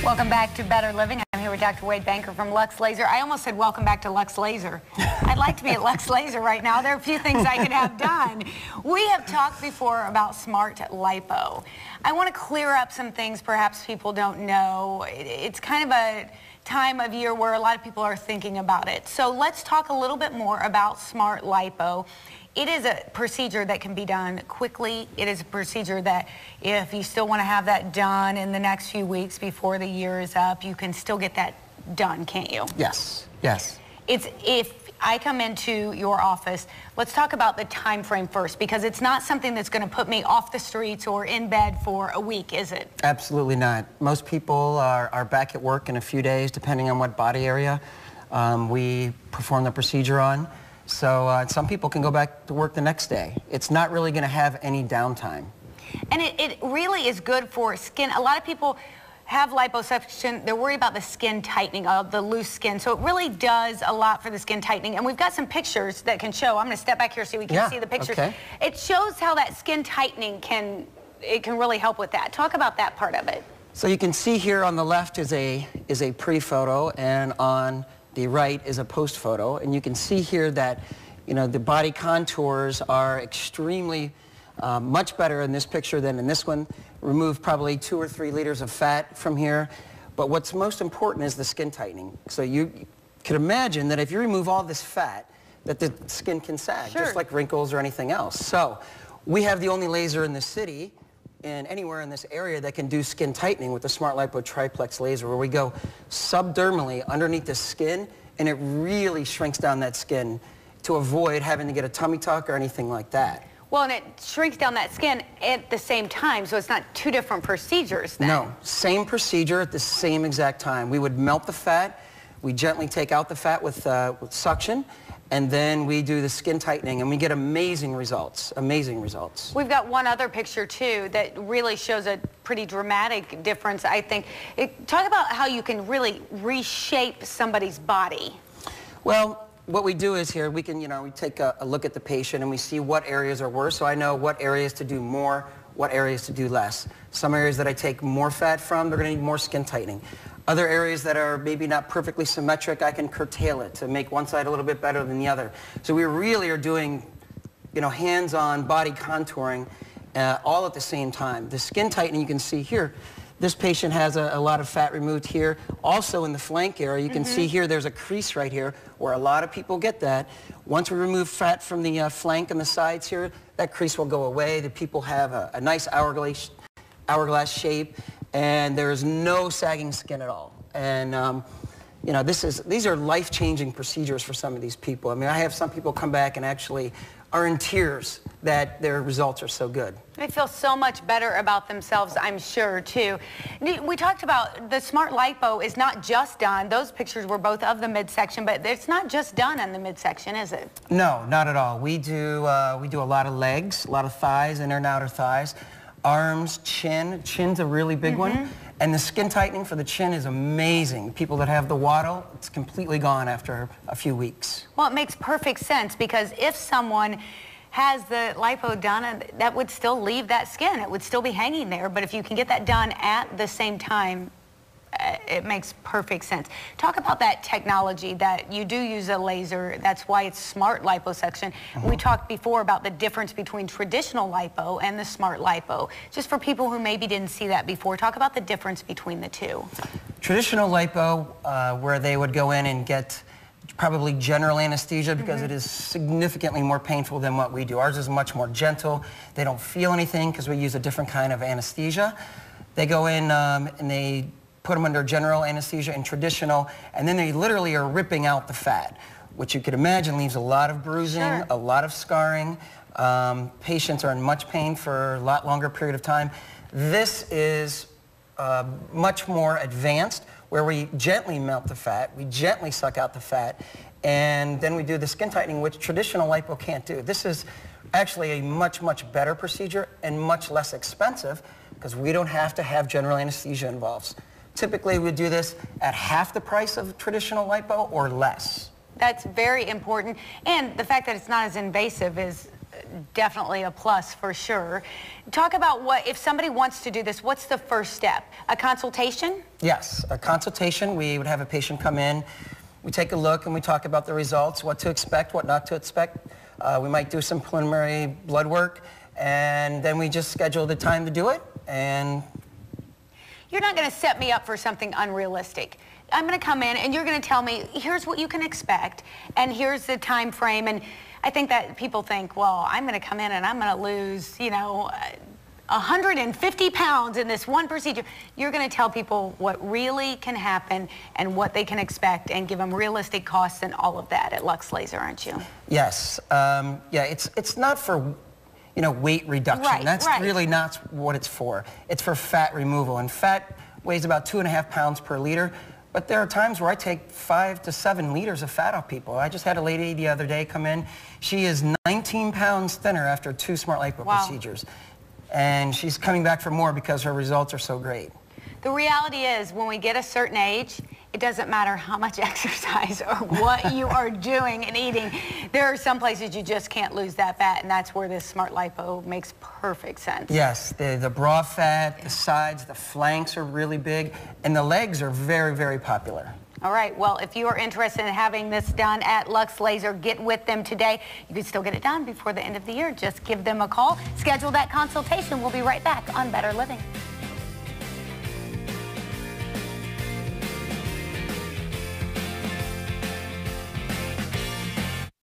Welcome back to Better Living. I'm here with Dr. Wade Banker from Luxe Laser. I almost said welcome back to Luxe Laser. I'd like to be at Luxe Laser right now. There are a few things I could have done. We have talked before about smart lipo. I want to clear up some things perhaps people don't know. It's kind of a time of year where a lot of people are thinking about it. So let's talk a little bit more about smart lipo. It is a procedure that can be done quickly. It is a procedure that if you still want to have that done in the next few weeks before the year is up, you can still get that done, can't you? Yes, yes. If I come into your office, let's talk about the time frame first, because it's not something that's going to put me off the streets or in bed for a week, is it? Absolutely not. Most people are back at work in a few days, depending on what body area we perform the procedure on. So some people can go back to work the next day. It's not really going to have any downtime. And it really is good for skin. A lot of people have liposuction. They're worried about the skin tightening, the loose skin. So it really does a lot for the skin tightening. And we've got some pictures that can show. I'm going to step back here so we can see the pictures. Okay. It shows how that skin tightening can really help with that. Talk about that part of it. So you can see here on the left is a pre-photo, and on the right is a post photo, and you can see here that, you know, the body contours are extremely much better in this picture than in this one. Removed probably 2 or 3 liters of fat from here, but what's most important is the skin tightening. So you could imagine that if you remove all this fat, that the skin can sag, just like wrinkles or anything else. So we have the only laser in the city and anywhere in this area that can do skin tightening with the Smart Lipo Triplex laser, where we go subdermally underneath the skin, and it really shrinks down that skin to avoid having to get a tummy tuck or anything like that. Well, and it shrinks down that skin at the same time, so it's not 2 different procedures then. No, same procedure at the same exact time. We would melt the fat, we gently take out the fat with suction, and then we do the skin tightening, and we get amazing results, amazing results. We've got one other picture, too, that really shows a pretty dramatic difference, I think. Talk about how you can really reshape somebody's body. Well, what we do is here, we can, we take a look at the patient, and we see what areas are worse, so I know what areas to do more, what areas to do less. Some areas that I take more fat from, they're going to need more skin tightening. Other areas that are maybe not perfectly symmetric, I can curtail it to make one side a little bit better than the other. So we really are doing, hands-on body contouring all at the same time. The skin tightening you can see here, this patient has a lot of fat removed here. Also in the flank area, you can see here there's a crease right here where a lot of people get that. Once we remove fat from the flank and the sides here, that crease will go away. The people have a nice hourglass shape, and there is no sagging skin at all. And these are life-changing procedures for some of these people. I mean, I have some people come back and actually are in tears that their results are so good. They feel so much better about themselves, I'm sure, too. We talked about the Smart Lipo is not just done. Those pictures were both of the midsection, but it's not just done in the midsection, is it? No, not at all. We do a lot of legs, a lot of thighs, inner and outer thighs, arms, chin. Chin's a really big one. And the skin tightening for the chin is amazing. People that have the waddle, it's completely gone after a few weeks. Well, it makes perfect sense, because if someone has the lipo done, that would still leave that skin. It would still be hanging there. But if you can get that done at the same time, it makes perfect sense. Talk about that technology that you do use a laser. That's why it's smart liposuction. We talked before about the difference between traditional lipo and the smart lipo. Just for people who maybe didn't see that before, talk about the difference between the two. Traditional lipo, where they would go in and get probably general anesthesia, because it is significantly more painful than what we do. Ours is much more gentle. They don't feel anything because we use a different kind of anesthesia. They go in and they put them under general anesthesia and traditional, and then they literally are ripping out the fat, which you could imagine leaves a lot of bruising, a lot of scarring. Patients are in much pain for a lot longer period of time. This is much more advanced, where we gently melt the fat, we gently suck out the fat, and then we do the skin tightening, which traditional lipo can't do. This is actually a much, much better procedure and much less expensive, because we don't have to have general anesthesia involved. Typically, we do this at half the price of traditional lipo or less. That's very important. And the fact that it's not as invasive is definitely a plus for sure. Talk about if somebody wants to do this, what's the first step? A consultation? Yes, a consultation. We would have a patient come in. We take a look and we talk about the results, what to expect, what not to expect. We might do some preliminary blood work, and then we just schedule the time to do it. And you're not going to set me up for something unrealistic. I'm going to come in and you're going to tell me, here's what you can expect, and here's the time frame. And I think that people think, well, I'm going to come in and I'm going to lose, 150 pounds in this one procedure. You're going to tell people what really can happen and what they can expect and give them realistic costs and all of that at Luxe Laser, aren't you? Yes. Yeah, it's not for, weight reduction. Right, That's really not what it's for. It's for fat removal. And fat weighs about 2.5 pounds per liter. But there are times where I take 5 to 7 liters of fat off people. I just had a lady the other day come in. She is 19 pounds thinner after 2 smart lipo procedures. And she's coming back for more because her results are so great. The reality is, when we get a certain age, it doesn't matter how much exercise or what you are doing and eating. There are some places you just can't lose that fat, and that's where this smart lipo makes perfect sense. Yes, the bra fat, the sides, the flanks are really big, and the legs are very, very popular. All right, well, if you are interested in having this done at Luxe Laser, get with them today. You can still get it done before the end of the year. Just give them a call, schedule that consultation. We'll be right back on Better Living.